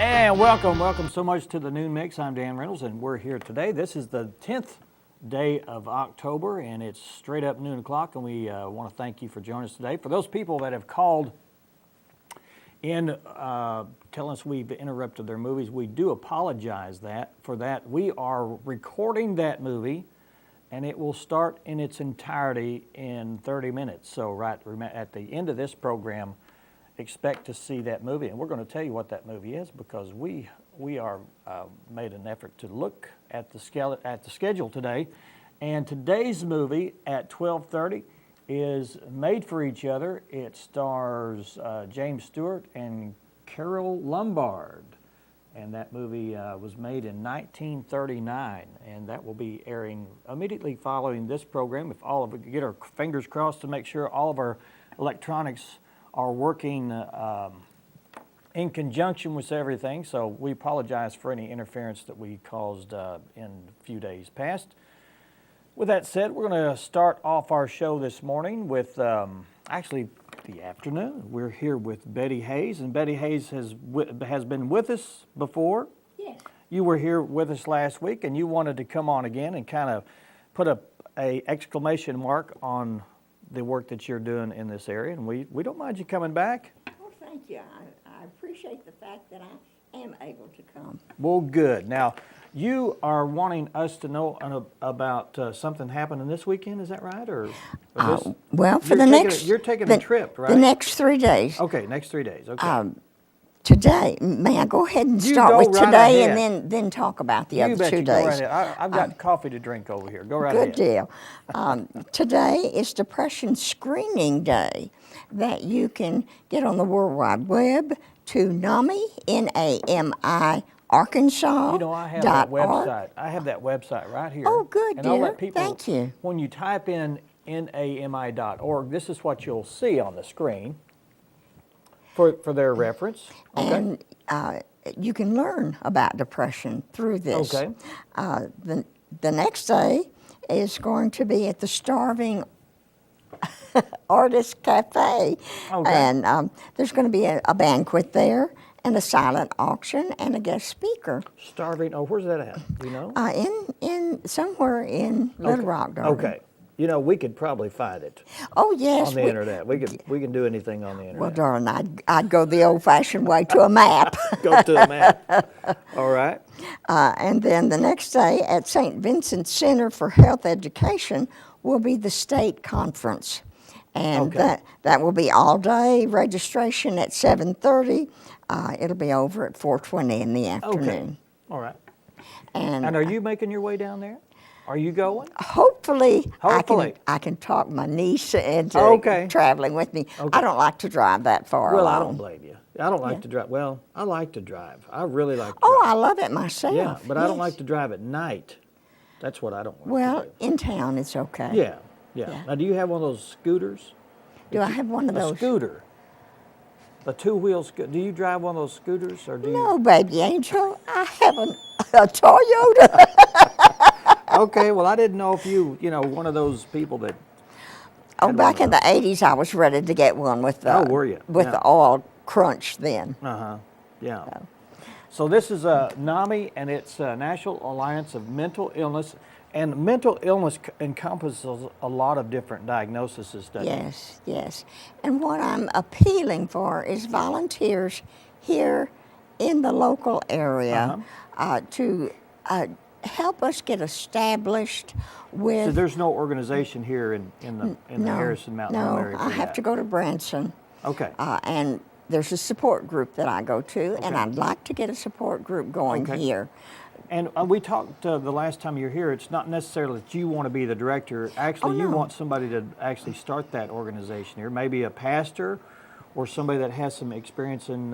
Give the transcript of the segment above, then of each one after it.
And welcome so much to the Noon Mix. I'm Dan Reynolds, and we're here today. This is the 10th day of October, and it's straight up noon o'clock, and we want to thank you for joining us today. For those people that have called in telling us we've interrupted their movies, we do apologize for that. We are recording that movie, and it will start in its entirety in 30 minutes. So right at the end of this program, expect to see that movie, and we're going to tell you what that movie is because we are made an effort to look at the schedule today, and today's movie at 12:30 is Made for Each Other. It stars James Stewart and Carole Lombard, and that movie was made in 1939, and that will be airing immediately following this program. If all of us get our fingers crossed to make sure all of our electronics are working in conjunction with everything, so we apologize for any interference that we caused in a few days past. With that said, we're going to start off our show this morning with, actually the afternoon. We're here with Betty Hayes, and Betty Hayes has been with us before. Yes. You were here with us last week, and you wanted to come on again and kind of put a exclamation mark on the work that you're doing in this area, and we don't mind you coming back. Well, thank you. I appreciate the fact that I am able to come. Well, good. Now, you are wanting us to know about something happening this weekend, is that right? Or Well, for the next... You're taking a trip, right? The next 3 days. Okay, next 3 days, okay. Today, may I go ahead and You start go with right today ahead. and then talk about the You other bet 2 you go days? right ahead. I've got coffee to drink over here. Go right Good ahead. deal. Today is Depression Screening Day that you can get on the World Wide Web to NAMI, N-A-M-I, Arkansas. You know, I have that website. I have that website right here. Oh, good, and I'll dear. let people, Thank you. When you type in NAMI.org, this is what you'll see on the screen for their reference. Okay. And you can learn about depression through this. Okay. The next day is going to be at the Starving Artist Cafe. Okay. And there's going to be a banquet there and a silent auction and a guest speaker. Starving, where's that at? Do you know? In somewhere in Little Rock, darling. Okay. You know, we could probably find it Oh, yes. on the internet. We can do anything on the internet. Well, darling, I'd go the old-fashioned way to a map. Go to a map. All right. And then the next day at St. Vincent Center for Health Education will be the state conference. And Okay. that will be all day, registration at 7:30. It'll be over at 4:20 in the afternoon. Okay. All right. And And are you making your way down there? Are you going? hopefully, Hopefully. I can talk my niece into Okay. traveling with me. Okay. I don't like to drive that far Well, alone. I don't blame you. I don't like Yeah. to drive. Well, I like to drive. I really like to Oh, drive. I love it myself. Yeah, but I don't yes. like to drive at night. That's what I don't like Well, to do. in town it's okay. Yeah. Yeah. Now, do you have one of those scooters? Do I have one of A those? scooter. A two-wheel scooter. Do you drive one of those scooters, or do you? No, baby angel. I have a Toyota. Okay. Well, I didn't know if one of those people that. Oh, had back one in of the 80s, I was ready to get one with the, Oh, were you? with Yeah. the oil crunch then. Yeah. So this is NAMI, and it's National Alliance of Mental Illness, and mental illness encompasses a lot of different diagnoses, doesn't it? Yes, yes. And what I'm appealing for is volunteers here in the local area to help us get established with... So there's no organization here in the Harrison Mountain Home area for I have that? to go to Branson. Okay. And there's a support group that I go to, and I'd like to get a support group going Okay. here. And we talked the last time you were here, it's not necessarily that you want to be the director. Actually, you no. want somebody to actually start that organization here, maybe a pastor or somebody that has some experience in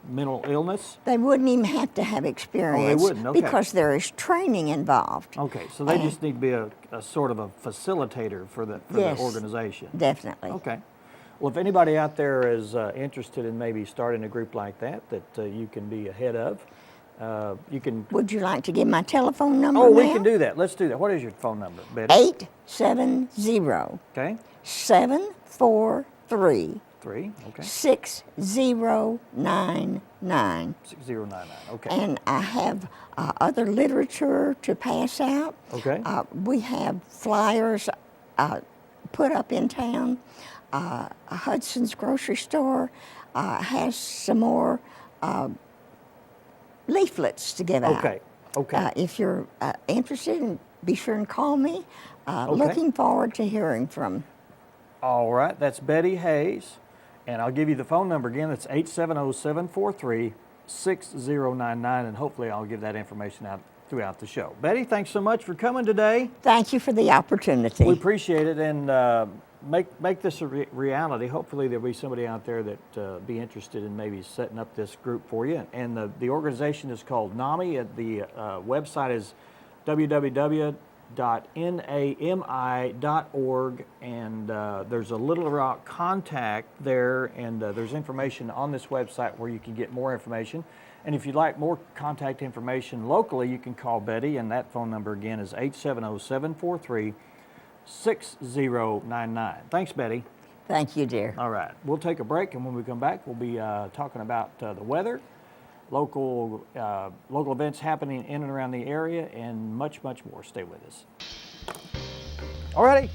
mental illness. They wouldn't even have to have experience wouldn't, okay. because there is training involved. Okay, so they just need to be a sort of a facilitator for the organization. Definitely. Okay. Well, if anybody out there is interested in maybe starting a group like that you can be ahead of, you can. Would you like to give my telephone number Oh, we now? can do that. Let's do that. What is your phone number, Betty? 870 Okay. 743 3, okay. 6099. 6099, okay. And I have other literature to pass out. Okay. We have flyers put up in town. Hudson's grocery store has some more leaflets to give out. Okay, okay. If you're interested, be sure and call me. Okay. Looking forward to hearing from. All right, that's Betty Hayes. And I'll give you the phone number again. It's 870-743-6099, and hopefully I'll give that information out throughout the show. Betty, thanks so much for coming today. Thank you for the opportunity. We appreciate it, and make this a reality. Hopefully there'll be somebody out there that be interested in maybe setting up this group for you. And the organization is called NAMI. The website is www.nami.org, and there's a Little Rock contact there, and there's information on this website where you can get more information. And if you'd like more contact information locally, you can call Betty, and that phone number again is 870-743-6099. Thanks, Betty. Thank you, dear. All right, we'll take a break, and when we come back, we'll be talking about the weather, local events happening in and around the area, and much, much more. Stay with us. All righty.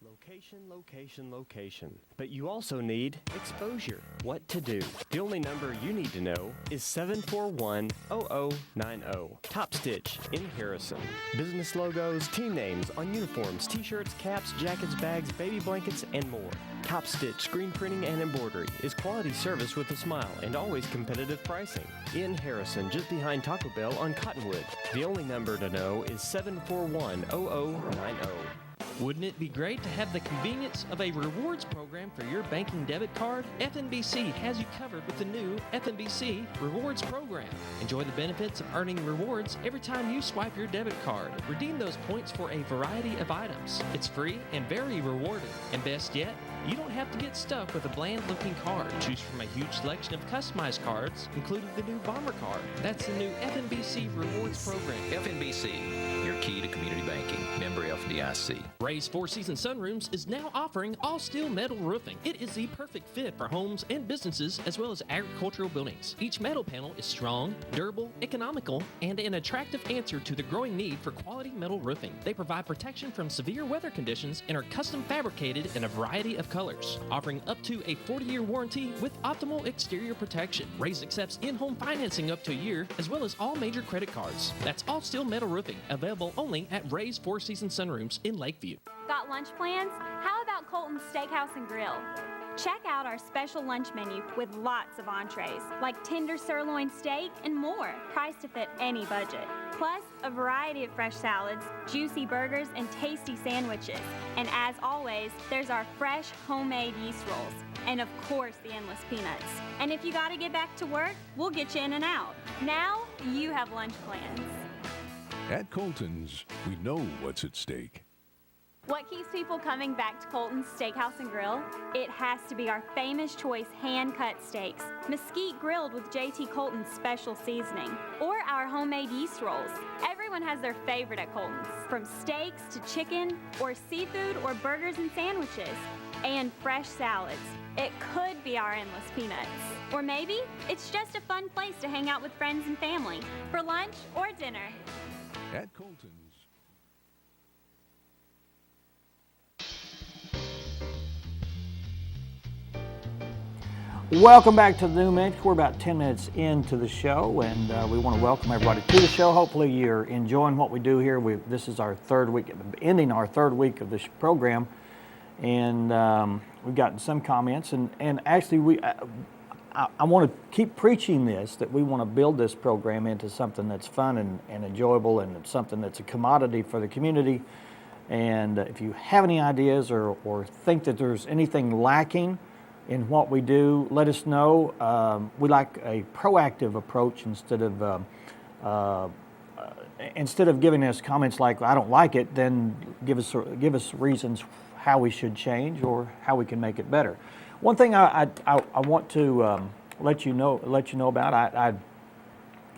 Location, location, location. But you also need exposure. What to do? The only number you need to know is 741-0090. Top Stitch in Harrison. Business logos, team names on uniforms, t-shirts, caps, jackets, bags, baby blankets, and more. Top Stitch Screen Printing and Embroidery is quality service with a smile and always competitive pricing. In Harrison, just behind Taco Bell on Cottonwood. The only number to know is 741-0090. Wouldn't it be great to have the convenience of a rewards program for your banking debit card? FNBC has you covered with the new FNBC Rewards program. Enjoy the benefits of earning rewards every time you swipe your debit card. Redeem those points for a variety of items. It's free and very rewarding. And best yet, you don't have to get stuck with a bland-looking card. Choose from a huge selection of customized cards, including the new Bomber card. That's the new FNBC Rewards program. FNBC, your key to community banking. Member FDIC. Ray's Four Seasons Sunrooms is now offering all-steel metal roofing. It is the perfect fit for homes and businesses as well as agricultural buildings. Each metal panel is strong, durable, economical, and an attractive answer to the growing need for quality metal roofing. They provide protection from severe weather conditions and are custom fabricated in a variety of colors, offering up to a 40-year warranty with optimal exterior protection. Ray's accepts in-home financing up to a year as well as all major credit cards. That's all-steel metal roofing, available only at Ray's Four Seasons Sunrooms in Lakeview. Got lunch plans? How about Colton's Steakhouse and Grill? Check out our special lunch menu with lots of entrees, like tender sirloin steak and more, priced to fit any budget. Plus, a variety of fresh salads, juicy burgers, and tasty sandwiches. And as always, there's our fresh homemade yeast rolls. And of course, the endless peanuts. And if you gotta get back to work, we'll get you in and out. Now, you have lunch plans. At Colton's, we know what's at stake. What keeps people coming back to Colton's Steakhouse and Grill? It has to be our famous choice hand-cut steaks, mesquite grilled with JT Colton's special seasoning, or our homemade yeast rolls. Everyone has their favorite at Colton's, from steaks to chicken, or seafood, or burgers and sandwiches, and fresh salads. It could be our endless peanuts. Or maybe it's just a fun place to hang out with friends and family for lunch or dinner. At Colton's. Welcome back to the New Mix. We're about 10 minutes into the show, and we want to welcome everybody to the show. Hopefully you're enjoying what we do here. This is our third week, ending our third week of this program, and we've gotten some comments, and actually I want to keep preaching this, that we want to build this program into something that's fun and enjoyable, and it's something that's a commodity for the community. And if you have any ideas or think that there's anything lacking in what we do, let us know. We like a proactive approach instead of giving us comments like "I don't like it." Then give us reasons how we should change or how we can make it better. One thing I want to let you know about.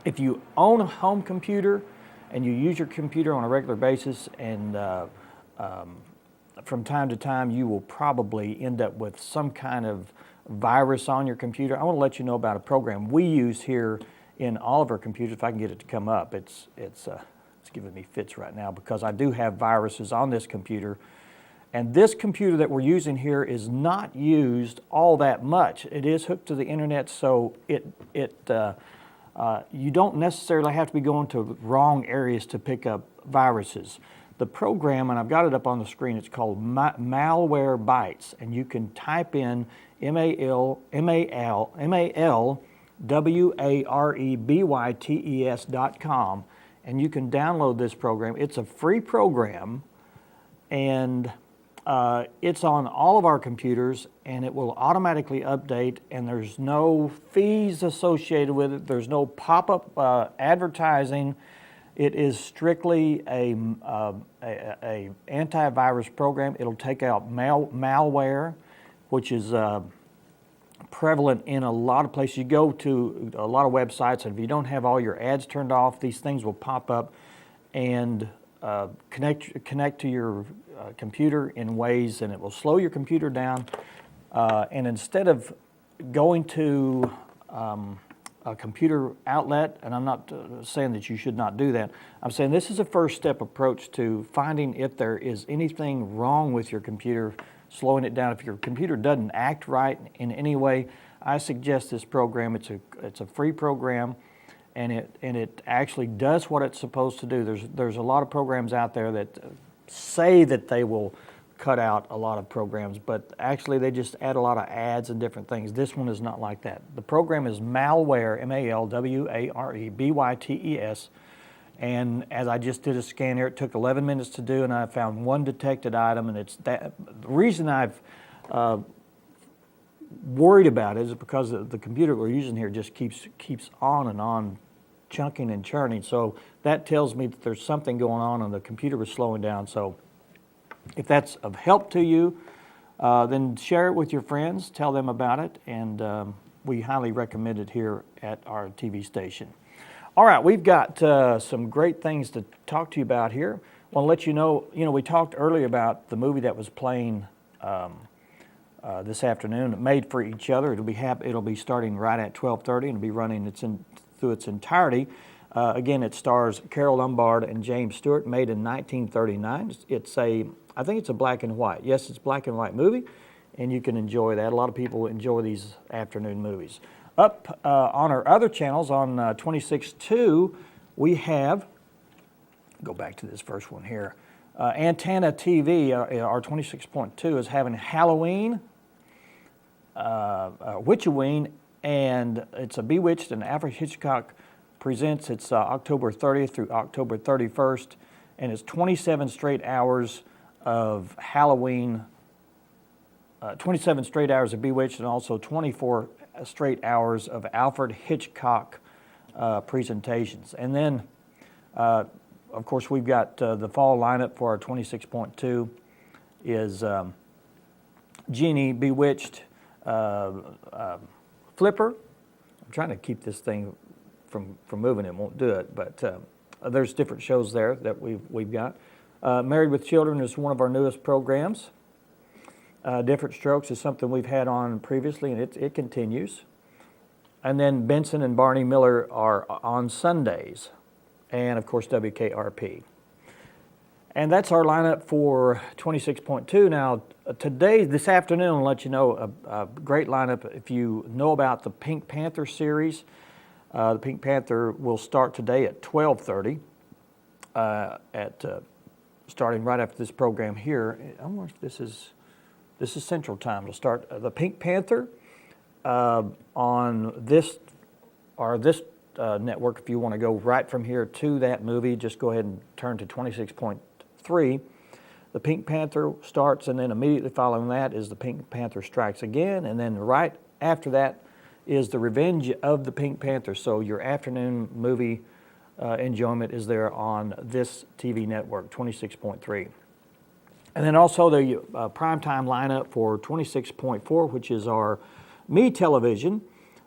If you own a home computer and you use your computer on a regular basis, and from time to time you will probably end up with some kind of virus on your computer, I want to let you know about a program we use here in all of our computers. If I can get it to come up, it's giving me fits right now because I do have viruses on this computer. And this computer that we're using here is not used all that much. It is hooked to the internet, so you don't necessarily have to be going to wrong areas to pick up viruses. The program, and I've got it up on the screen, it's called Malwarebytes, and you can type in MALWAREBYTES.com, and you can download this program. It's a free program, and it's on all of our computers, and it will automatically update, and there's no fees associated with it. There's no pop-up advertising. It is strictly a antivirus program. It'll take out malware, which is prevalent in a lot of places. You go to a lot of websites, and if you don't have all your ads turned off, these things will pop up and connect to your computer in ways, and it will slow your computer down. And instead of going to a computer outlet, and I'm not saying that you should not do that, I'm saying this is a first step approach to finding if there is anything wrong with your computer, slowing it down. If your computer doesn't act right in any way, I suggest this program. It's a free program, and it actually does what it's supposed to do. There's a lot of programs out there that say that they will cut out a lot of programs, but actually they just add a lot of ads and different things. This one is not like that. The program is Malware, MALWAREBYTES, and as I just did a scan here, it took 11 minutes to do, and I found one detected item, and it's that. The reason I've worried about it is because the computer we're using here just keeps on and on chunking and churning, so that tells me that there's something going on and the computer was slowing down. So if that's of help to you, then share it with your friends, tell them about it, and we highly recommend it here at our TV station. All right, we've got some great things to talk to you about here. I want to let you know, we talked earlier about the movie that was playing this afternoon, Made for Each Other. It'll be starting right at 12:30 and it'll be running through its entirety. Again, it stars Carol Lombard and James Stewart, made in 1939. I think it's a black and white. Yes, it's a black and white movie, and you can enjoy that. A lot of people enjoy these afternoon movies. Up on our other channels, on 26.2, we have, go back to this first one here, Antenna TV, our 26.2, is having Halloween, Witchoween, and it's a Bewitched, and Alfred Hitchcock Presents. It's October 30th through October 31st, and it's 27 straight hours of Halloween, 27 straight hours of Bewitched, and also 24 straight hours of Alfred Hitchcock presentations. And then, of course, we've got the fall lineup for our 26.2 is Genie, Bewitched, Flipper. I'm trying to keep this thing from moving. It won't do it, but there's different shows there that we've got. Married with Children is one of our newest programs. Different Strokes is something we've had on previously, and it continues. And then Benson and Barney Miller are on Sundays, and of course WKRP. And that's our lineup for 26.2. Now, this afternoon, I'll let you know a great lineup. If you know about the Pink Panther series, the Pink Panther will start today at 12:30, starting right after this program here. I wonder if this is Central Time. It'll start the Pink Panther on this network. If you want to go right from here to that movie, just go ahead and turn to 26.3. The Pink Panther starts, and then immediately following that is the Pink Panther Strikes Again, and then right after that is the Revenge of the Pink Panther. So your afternoon movie enjoyment is there on this TV network, 26.3. And then also the primetime lineup for 26.4, which is our Me television.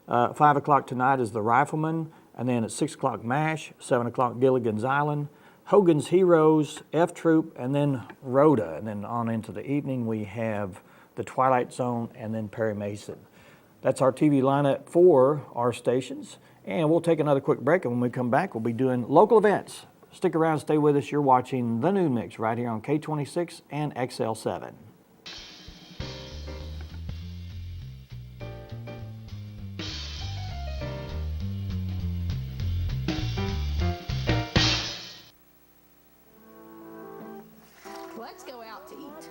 5 o'clock tonight is The Rifleman, And then at 6 o'clock, MASH, 7 o'clock, Gilligan's Island, Hogan's Heroes, F Troop, and then Rhoda. And then on into the evening, we have The Twilight Zone and then Perry Mason. That's our TV lineup for our stations. And we'll take another quick break, and when we come back, we'll be doing local events. Stick around, stay with us. You're watching The Noon Mix right here on K26 and XL7. Let's go out to eat.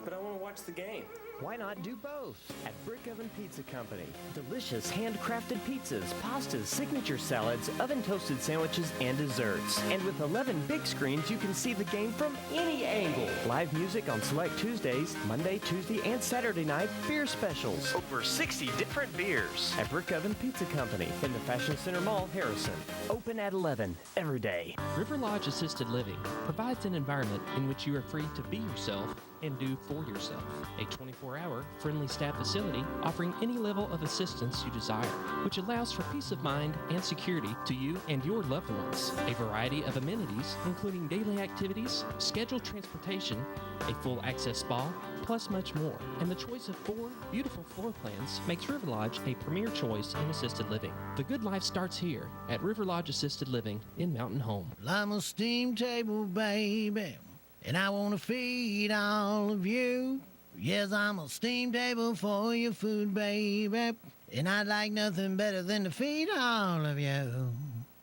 But I want to watch the game. Why not do both? At Brick Oven Pizza Company. Delicious handcrafted pizzas, pastas, signature salads, oven-toasted sandwiches, and desserts. And with 11 big screens, you can see the game from any angle. Live music on select Tuesdays, Monday, Tuesday, and Saturday night, beer specials. Over 60 different beers. At Brick Oven Pizza Company in the Fashion Center Mall, Harrison. Open at 11 every day. River Lodge Assisted Living provides an environment in which you are free to be yourself and do for yourself. A 24-hour friendly staff facility offering any level of assistance you desire, which allows for peace of mind and security to you and your loved ones. A variety of amenities, including daily activities, scheduled transportation, a full access spa, plus much more. And the choice of 4 beautiful floor plans makes River Lodge a premier choice in assisted living. The good life starts here at River Lodge Assisted Living in Mountain Home. Well, I'm a steam table baby, and I want to feed all of you. Yes, I'm a steam table for your food, baby, and I'd like nothing better than to feed all of you.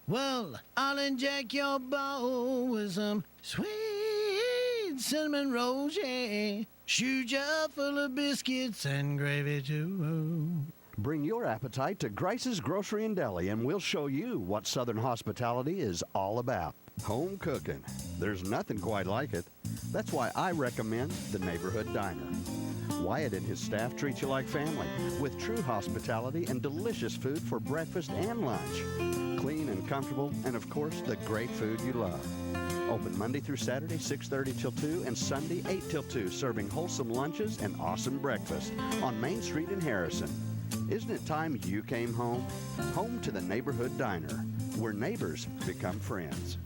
Well, I'll inject your bowl with some sweet cinnamon rolls, yeah. Shoot you up full of biscuits and gravy, too. Bring your appetite to Grice's Grocery and Deli, and we'll show you what Southern hospitality is all about. Home cooking. There's nothing quite like it. That's why I recommend the Neighborhood Diner. Wyatt and his staff treat you like family with true hospitality and delicious food for breakfast and lunch. Clean and comfortable, and of course, the great food you love. Open Monday through Saturday, 6:30 till 2, and Sunday, 8 till 2, serving wholesome lunches and awesome breakfast on Main Street in Harrison. Isn't it time you came home? Home to the Neighborhood Diner, where neighbors become friends.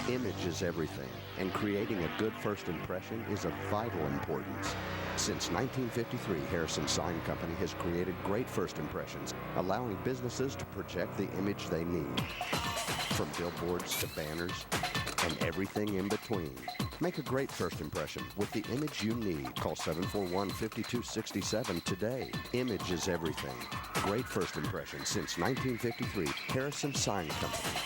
Image is everything, and creating a good first impression is of vital importance. Since 1953, Harrison Sign Company has created great first impressions, allowing businesses to project the image they need. From billboards to banners and everything in between. Make a great first impression with the image you need. Call 741-5267 today. Image is everything. Great first impression since 1953. Harrison Sign Company.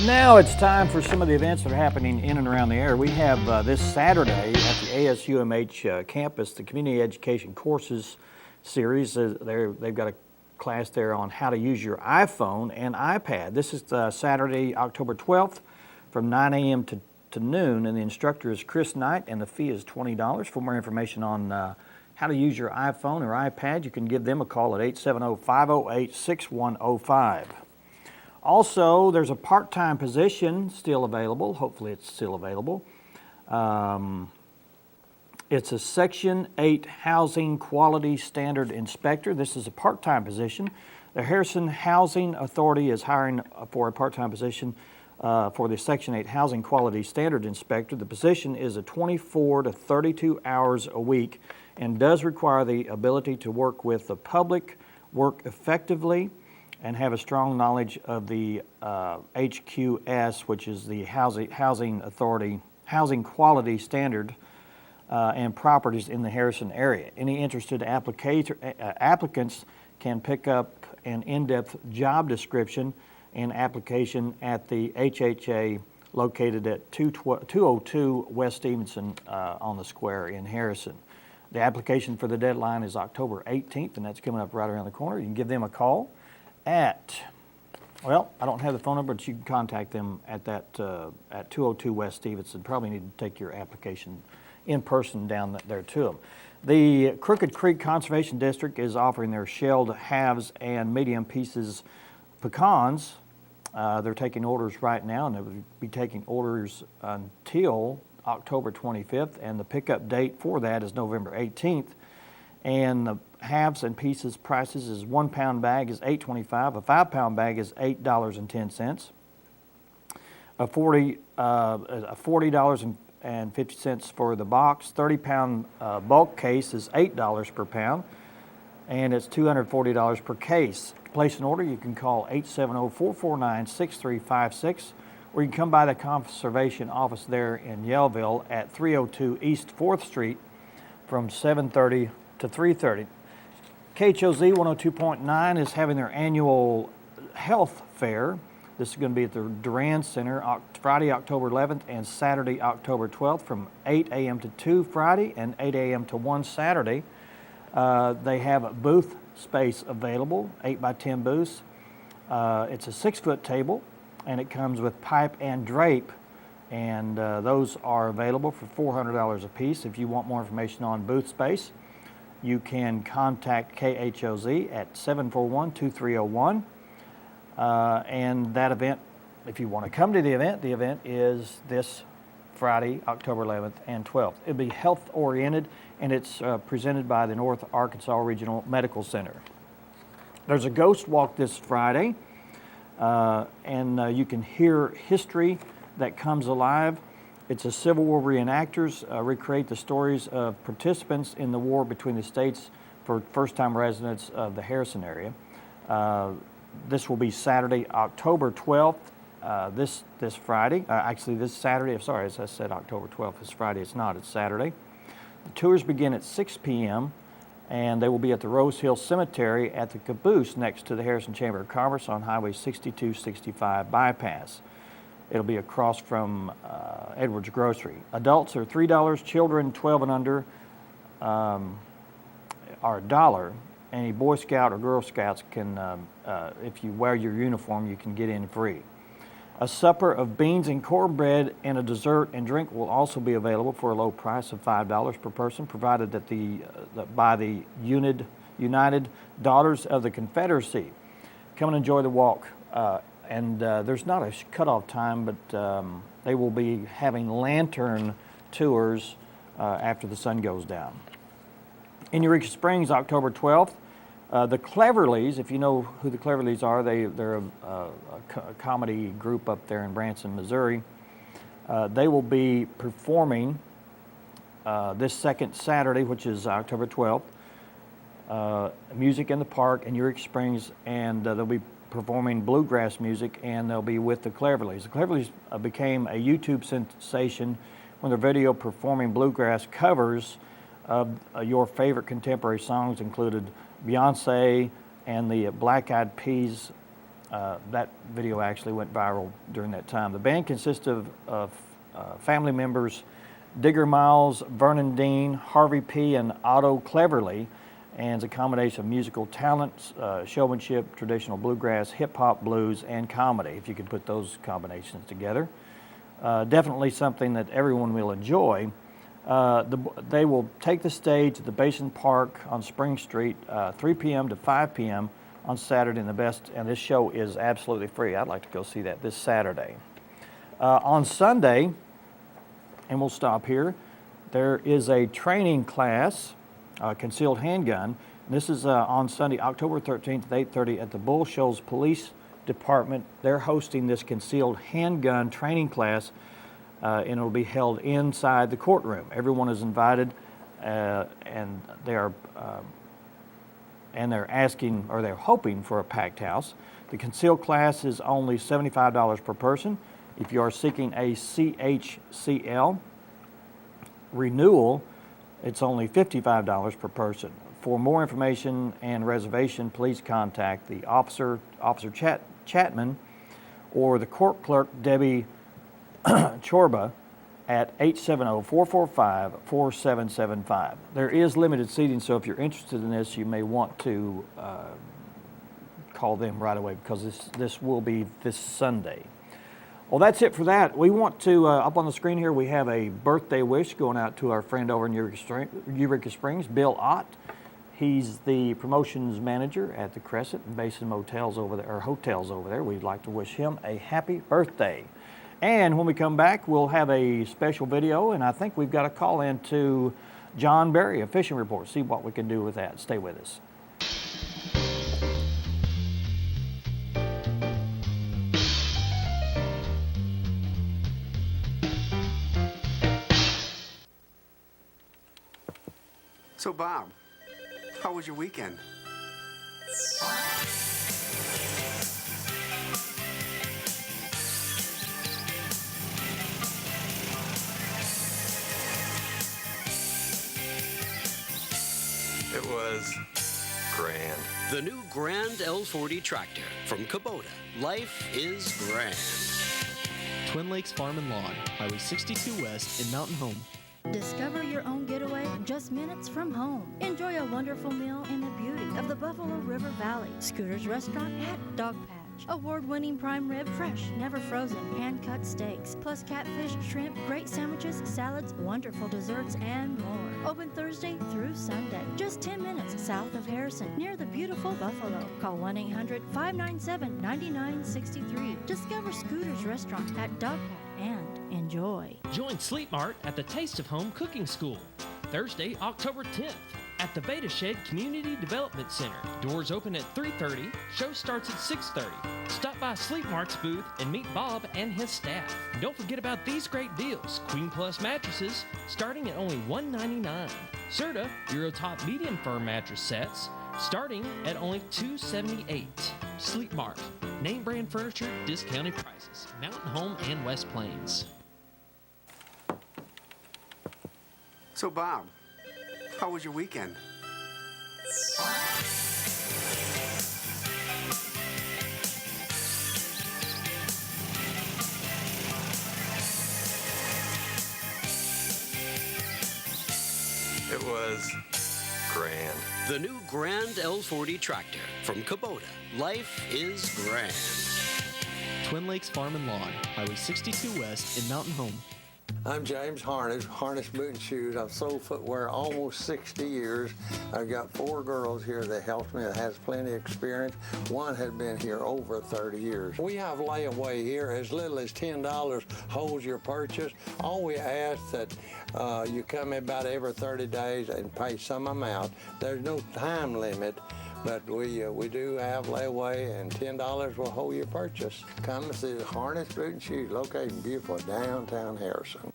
Now it's time for some of the events that are happening in and around the area. We have this Saturday at the ASUMH campus, the Community Education Courses Series. They've got a class there on how to use your iPhone and iPad. This is Saturday, October 12th from 9 a.m. to noon, and the instructor is Chris Knight, and the fee is $20. For more information on how to use your iPhone or iPad, you can give them a call at 870-508-6105. Also, there's a part-time position still available. Hopefully it's still available. It's a Section 8 Housing Quality Standard Inspector. This is a part-time position. The Harrison Housing Authority is hiring for a part-time position for the Section 8 Housing Quality Standard Inspector. The position is a 24 to 32 hours a week and does require the ability to work with the public, work effectively, and have a strong knowledge of the HQS, which is the Housing Authority Housing Quality Standard and properties in the Harrison area. Any interested applicants can pick up an in-depth job description and application at the HHA located at 202 West Stevenson on the square in Harrison. The application for the deadline is October 18th, and that's coming up right around the corner. You can give them a call at, well, I don't have the phone number, but you can contact them at that at 202 West Stevenson. Probably need to take your application in person down there to them. The Crooked Creek Conservation District is offering their shelled halves and medium pieces pecans. They're taking orders right now, and they will be taking orders until October 25th, and the pickup date for that is November 18th. And the halves and pieces prices is 1 pound bag is $8.25, a 5 pound bag is $8.10, a $40.50 for the box, 30 pound bulk case is $8 per pound, and it's $240 per case. To place an order, you can call 870-449-6356, or you can come by the Conservation Office there in Yellville at 302 East 4th Street from 7:30 to 3:30. KHOZ 102.9 is having their annual health fair. This is going to be at the Duran Center Friday, October 11th and Saturday, October 12th from 8 a.m. to 2 Friday and 8 a.m. to 1 Saturday. They have a booth space available, 8 by 10 booths. It's a 6-foot table, and it comes with pipe and drape, and those are available for $400 a piece. If you want more information on booth space, you can contact KHOZ at 741-2301. And that event, if you want to come to the event is this Friday, October 11th and 12th. It'll be health oriented, and it's presented by the North Arkansas Regional Medical Center. There's a ghost walk this Friday, and you can hear history that comes alive. It's a Civil War reenactors recreate the stories of participants in the war between the states for first-time residents of the Harrison area. This will be Saturday, October 12th, this Friday. Actually, this Saturday. I'm sorry, as I said, October 12th is Friday. It's not. It's Saturday. The tours begin at 6 p.m., and they will be at the Rose Hill Cemetery at the Caboose next to the Harrison Chamber of Commerce on Highway 6265 bypass. It'll be across from Edwards Grocery. Adults are $3. Children 12 and under are $1. Any Boy Scout or Girl Scouts can, if you wear your uniform, you can get in free. A supper of beans and cornbread and a dessert and drink will also be available for a low price of $5 per person, provided that by the United Daughters of the Confederacy. Come and enjoy the walk. And there's not a cutoff time, but they will be having lantern tours after the sun goes down. In Eureka Springs, October 12th, the Cleverleys, if you know who the Cleverleys are, they're a comedy group up there in Branson, Missouri. They will be performing this second Saturday, which is October 12th, music in the park in Eureka Springs, and they'll be performing bluegrass music, and they'll be with the Cleverleys. The Cleverleys became a YouTube sensation when their video performing bluegrass covers of your favorite contemporary songs included Beyonce and the Black Eyed Peas. That video actually went viral during that time. The band consists of family members Digger Miles, Vernon Dean, Harvey P., and Otto Cleverly, and it's a combination of musical talents, showmanship, traditional bluegrass, hip-hop, blues, and comedy, if you could put those combinations together. Definitely something that everyone will enjoy. They will take the stage at the Basin Park on Spring Street, 3 p.m. to 5 p.m. on Saturday, and this show is absolutely free. I'd like to go see that this Saturday. On Sunday, and we'll stop here, there is a training class, concealed handgun. This is on Sunday, October 13th at 8:30 at the Bull Shoals Police Department. They're hosting this concealed handgun training class, and it'll be held inside the courtroom. Everyone is invited, and they're asking, or they're hoping for a packed house. The concealed class is only $75 per person. If you are seeking a CHCL renewal, it's only $55 per person. For more information and reservation, please contact the Officer Chapman, or the court clerk, Debbie Chorba, at 870-445-4775. There is limited seating, so if you're interested in this, you may want to call them right away, because this will be this Sunday. Well, that's it for that. We want to, up on the screen here, we have a birthday wish going out to our friend over in Eureka Springs, Bill Ott. He's the promotions manager at the Crescent and Basin Motels over there, or hotels over there. We'd like to wish him a happy birthday. And when we come back, we'll have a special video, and I think we've got a call in to John Berry, a fishing report. See what we can do with that. Stay with us. So, Bob, how was your weekend? It was grand. The new Grand L40 tractor from Kubota. Life is grand. Twin Lakes Farm and Lawn, Highway 62 West in Mountain Home. Discover your own getaway just minutes from home. Enjoy a wonderful meal in the beauty of the Buffalo River Valley. Scooter's Restaurant at Dog Patch. Award-winning prime rib, fresh, never frozen, hand-cut steaks, plus catfish, shrimp, great sandwiches, salads, wonderful desserts, and more. Open Thursday through Sunday. Just 10 minutes south of Harrison, near the beautiful Buffalo. Call 1-800-597-9963. Discover Scooter's Restaurant at Dog Patch and enjoy. Join Sleep Mart at the Taste of Home Cooking School, Thursday, October 10th, at the Beta Shed Community Development Center. Doors open at 3:30, show starts at 6:30. Stop by Sleep Mart's booth and meet Bob and his staff. And don't forget about these great deals. Queen Plus mattresses starting at only $199. Serta Eurotop medium firm mattress sets starting at only $278. Sleep Mart, name brand furniture, discounted prices. Mountain Home and West Plains. So, Bob, how was your weekend? It was grand. The new Grand L40 tractor from Kubota. Life is grand. Twin Lakes Farm and Lawn, Highway 62 West in Mountain Home. I'm James Harness, Harness Boot and Shoes. I've sold footwear almost 60 years. I've got 4 girls here that helped me that has plenty of experience. One has been here over 30 years. We have layaway here. As little as $10 holds your purchase. All we ask that you come in about every 30 days and pay some amount. There's no time limit. But we do have layaway, and $10 will hold your purchase. Come and see Harness Boot and Shoes, located in beautiful downtown Harrison.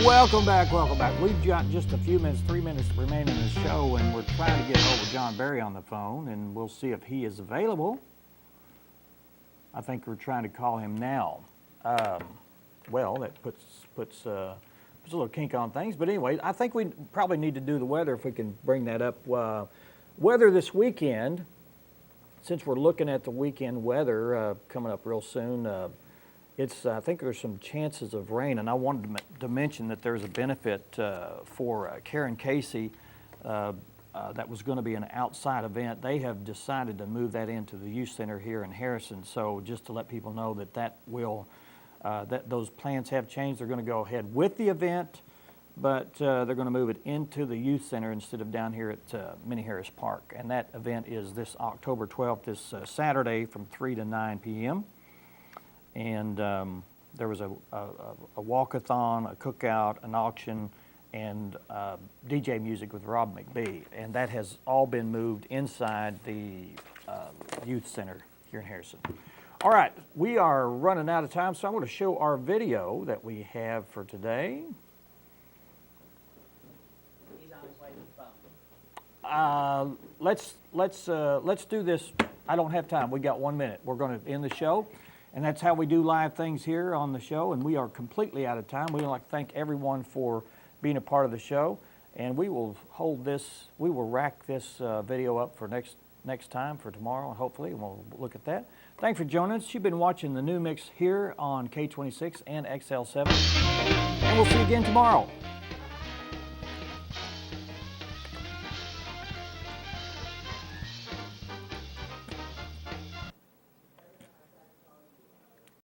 Welcome back, welcome back. We've got just a few minutes, 3 minutes remaining in the show, and we're trying to get hold of John Berry on the phone, and we'll see if he is available. I think we're trying to call him now. Well, that puts a little kink on things, but anyway, I think we probably need to do the weather if we can bring that up. Weather this weekend, since we're looking at the weekend weather coming up real soon, I think there's some chances of rain, and I wanted to mention that there's a benefit for Karen Casey that was going to be an outside event. They have decided to move that into the youth center here in Harrison, so just to let people know that will that those plans have changed. They're going to go ahead with the event, but they're going to move it into the youth center instead of down here at Minnie Harris Park. And that event is this October 12th, this Saturday from 3 to 9 p.m. And there was a walkathon, a cookout, an auction, and DJ music with Rob McBee. And that has all been moved inside the youth center here in Harrison. All right, we are running out of time, so I'm going to show our video that we have for today. He's on his way to the phone. Let's do this. I don't have time. We got 1 minute. We're going to end the show, and that's how we do live things here on the show. And we are completely out of time. We'd like to thank everyone for being a part of the show, and we will hold this. We will rack this video up for next time for tomorrow, and hopefully we'll look at that. Thanks for joining us. You've been watching the New Mix here on K26 and XL7. And we'll see you again tomorrow.